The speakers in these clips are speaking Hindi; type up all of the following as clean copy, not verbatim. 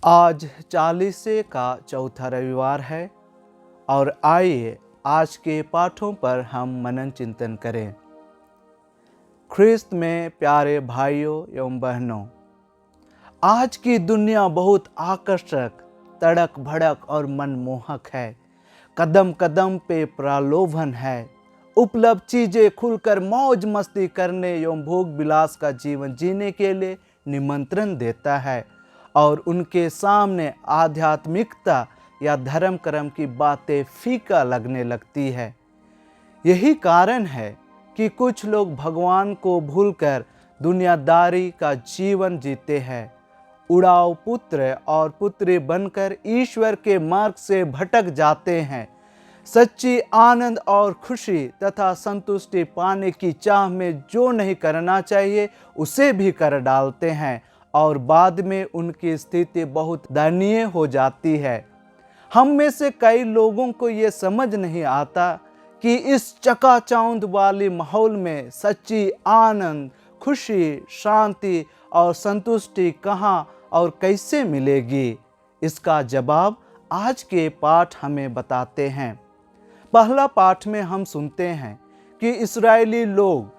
आज 40 का चौथा रविवार है और आइए आज के पाठों पर हम मनन चिंतन करें। ख्रिस्त में प्यारे भाइयों एवं बहनों, आज की दुनिया बहुत आकर्षक, तड़क भड़क और मनमोहक है। कदम कदम पे प्रलोभन है। उपलब्ध चीजें खुलकर मौज मस्ती करने एवं भोग विलास का जीवन जीने के लिए निमंत्रण देता है और उनके सामने आध्यात्मिकता या धर्म कर्म की बातें फीका लगने लगती है। यही कारण है कि कुछ लोग भगवान को भूलकर दुनियादारी का जीवन जीते हैं। उड़ाव पुत्र और पुत्री बनकर ईश्वर के मार्ग से भटक जाते हैं। सच्ची आनंद और खुशी तथा संतुष्टि पाने की चाह में जो नहीं करना चाहिए उसे भी कर डालते हैं और बाद में उनकी स्थिति बहुत दयनीय हो जाती है। हम में से कई लोगों को ये समझ नहीं आता कि इस चकाचौंध वाले माहौल में सच्ची आनंद, खुशी, शांति और संतुष्टि कहाँ और कैसे मिलेगी। इसका जवाब आज के पाठ हमें बताते हैं। पहला पाठ में हम सुनते हैं कि इस्राएली लोग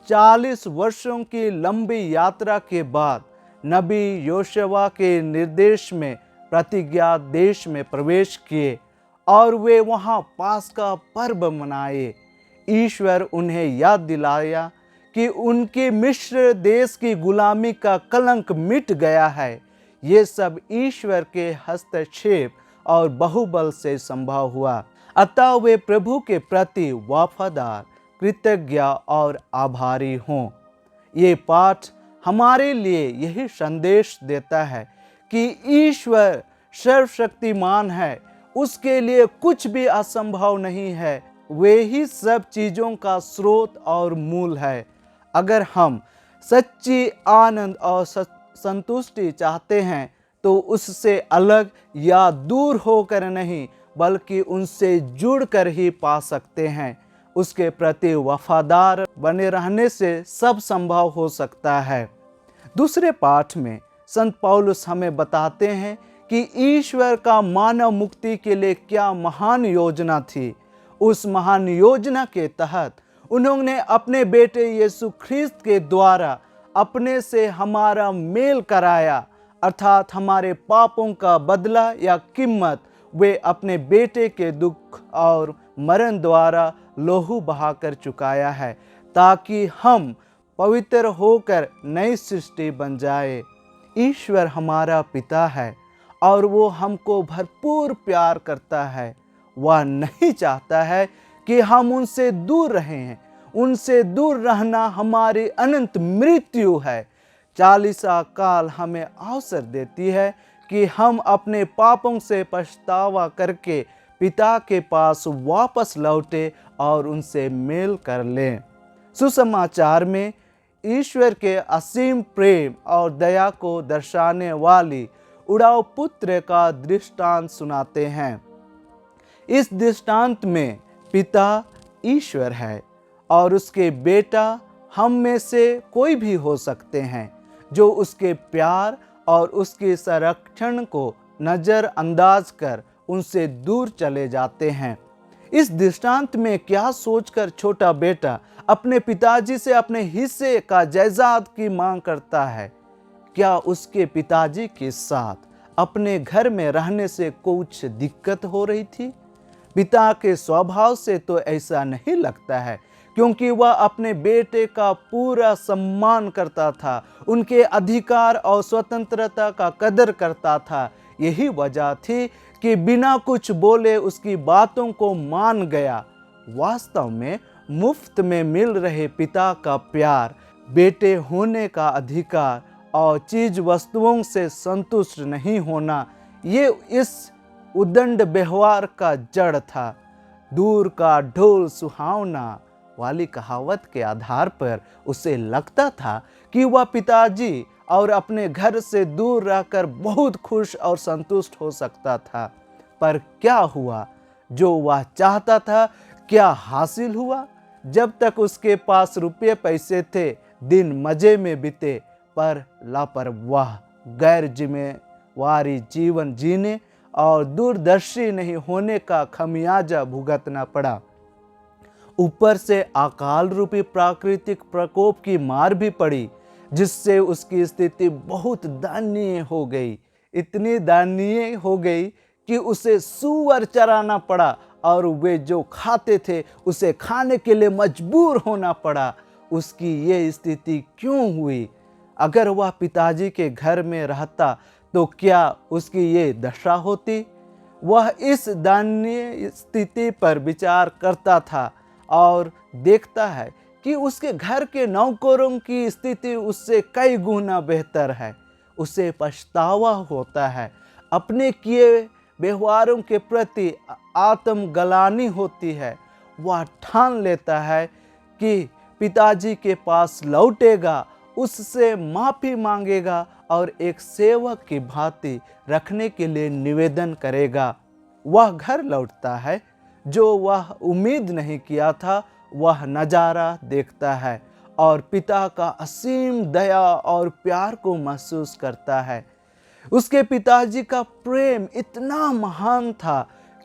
40 वर्षों की लंबी यात्रा के बाद नबी योशुआ के निर्देश में प्रतिज्ञा देश में प्रवेश किए और वे वहां पास्का पर्व मनाए। ईश्वर उन्हें याद दिलाया कि उनके मिस्र देश की गुलामी का कलंक मिट गया है। ये सब ईश्वर के हस्तक्षेप और बहुबल से संभव हुआ। अतः वे प्रभु के प्रति वफादार, कृतज्ञ और आभारी हों। ये पाठ हमारे लिए यही संदेश देता है कि ईश्वर सर्वशक्तिमान है, उसके लिए कुछ भी असंभव नहीं है। वे ही सब चीज़ों का स्रोत और मूल है। अगर हम सच्ची आनंद और संतुष्टि चाहते हैं तो उससे अलग या दूर होकर नहीं बल्कि उनसे जुड़कर ही पा सकते हैं। उसके प्रति वफादार बने रहने से सब संभव हो सकता है। दूसरे पाठ में संत पौलुस हमें बताते हैं कि ईश्वर का मानव मुक्ति के लिए क्या महान योजना थी। उस महान योजना के तहत उन्होंने अपने बेटे यीशु ख्रिस्त के द्वारा अपने से हमारा मेल कराया, अर्थात हमारे पापों का बदला या कीमत वे अपने बेटे के दुख और मरण द्वारा लोहू बहाकर चुकाया है, ताकि हम पवित्र होकर नई सृष्टि बन जाए। ईश्वर हमारा पिता है और वो हमको भरपूर प्यार करता है। वह नहीं चाहता है कि हम उनसे दूर रहें। उनसे दूर रहना हमारी अनंत मृत्यु है। 40 काल हमें अवसर देती है कि हम अपने पापों से पछतावा करके पिता के पास वापस लौटे और उनसे मेल कर लें। सुसमाचार में ईश्वर के असीम प्रेम और दया को दर्शाने वाली उड़ाव पुत्र का दृष्टांत सुनाते हैं। इस दृष्टांत में पिता ईश्वर है और उसके बेटा हम में से कोई भी हो सकते हैं जो उसके प्यार और उसके संरक्षण को नज़रअंदाज कर उनसे दूर चले जाते हैं। इस दृष्टांत में क्या सोचकर छोटा बेटा अपने पिताजी से अपने हिस्से का जायदाद की मांग करता है? क्या उसके पिताजी के साथ अपने घर में रहने से कुछ दिक्कत हो रही थी? पिता के स्वभाव से तो ऐसा नहीं लगता है, क्योंकि वह अपने बेटे का पूरा सम्मान करता था, उनके अधिकार और स्वतंत्रता का कदर करता था। यही वजह थी कि बिना कुछ बोले उसकी बातों को मान गया। वास्तव में मुफ्त में मिल रहे पिता का प्यार, बेटे होने का अधिकार और चीज वस्तुओं से संतुष्ट नहीं होना, ये इस उदंड व्यवहार का जड़ था। दूर का ढोल सुहावना वाली कहावत के आधार पर उसे लगता था कि वह पिताजी और अपने घर से दूर रहकर बहुत खुश और संतुष्ट हो सकता था। पर क्या हुआ? जो वह चाहता था क्या हासिल हुआ? जब तक उसके पास रुपये पैसे थे दिन मजे में बीते, पर लापरवाह, गैर वारी जीवन जीने और दूरदर्शी नहीं होने का खमियाजा भुगतना पड़ा। ऊपर से अकाल रूपी प्राकृतिक प्रकोप की मार भी पड़ी, जिससे उसकी स्थिति बहुत दयनीय हो गई। इतनी दयनीय हो गई कि उसे सूअर चराना पड़ा और वे जो खाते थे उसे खाने के लिए मजबूर होना पड़ा। उसकी ये स्थिति क्यों हुई? अगर वह पिताजी के घर में रहता तो क्या उसकी ये दशा होती? वह इस दयनीय स्थिति पर विचार करता था और देखता है कि उसके घर के नौकरों की स्थिति उससे कई गुना बेहतर है। उसे पछतावा होता है, अपने किए व्यवहारों के प्रति आत्मग्लानि होती है। वह ठान लेता है कि पिताजी के पास लौटेगा, उससे माफ़ी मांगेगा और एक सेवक की भांति रखने के लिए निवेदन करेगा। वह घर लौटता है। जो वह उम्मीद नहीं किया था वह नज़ारा देखता है और पिता का असीम दया और प्यार को महसूस करता है। उसके पिताजी का प्रेम इतना महान था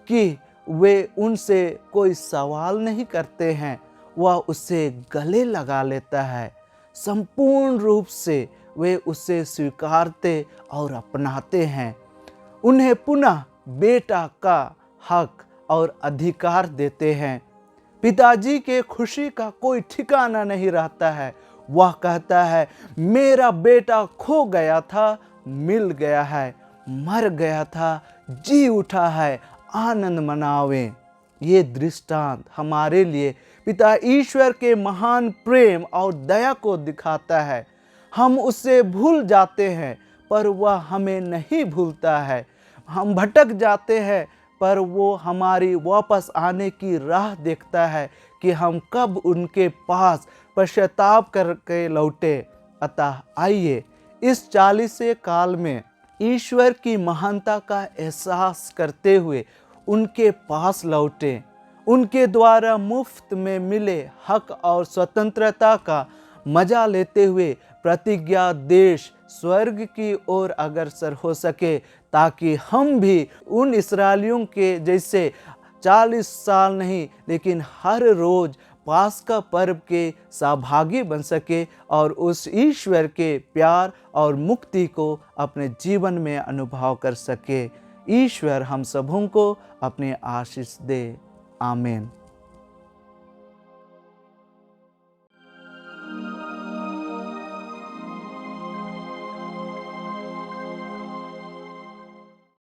कि वे उनसे कोई सवाल नहीं करते हैं, वह उसे गले लगा लेता है। संपूर्ण रूप से वे उसे स्वीकारते और अपनाते हैं। उन्हें पुनः बेटा का हक और अधिकार देते हैं। पिताजी के खुशी का कोई ठिकाना नहीं रहता है। वह कहता है, मेरा बेटा खो गया था, मिल गया है, मर गया था, जी उठा है, आनंद मनावें। ये दृष्टांत हमारे लिए पिता ईश्वर के महान प्रेम और दया को दिखाता है। हम उससे भूल जाते हैं पर वह हमें नहीं भूलता है। हम भटक जाते हैं पर वो हमारी वापस आने की राह देखता है कि हम कब उनके पास पश्चाताप करके लौटे। अतः आइए इस 40वें काल में ईश्वर की महानता का एहसास करते हुए उनके पास लौटें। उनके द्वारा मुफ्त में मिले हक और स्वतंत्रता का मजा लेते हुए प्रतिज्ञा देश स्वर्ग की ओर अग्रसर हो सके, ताकि हम भी उन इस्राएलियों के जैसे 40 साल नहीं लेकिन हर रोज पास्का पर्व के सहभागी बन सके और उस ईश्वर के प्यार और मुक्ति को अपने जीवन में अनुभव कर सके। ईश्वर हम सबों को अपने आशीष दे। आमीन।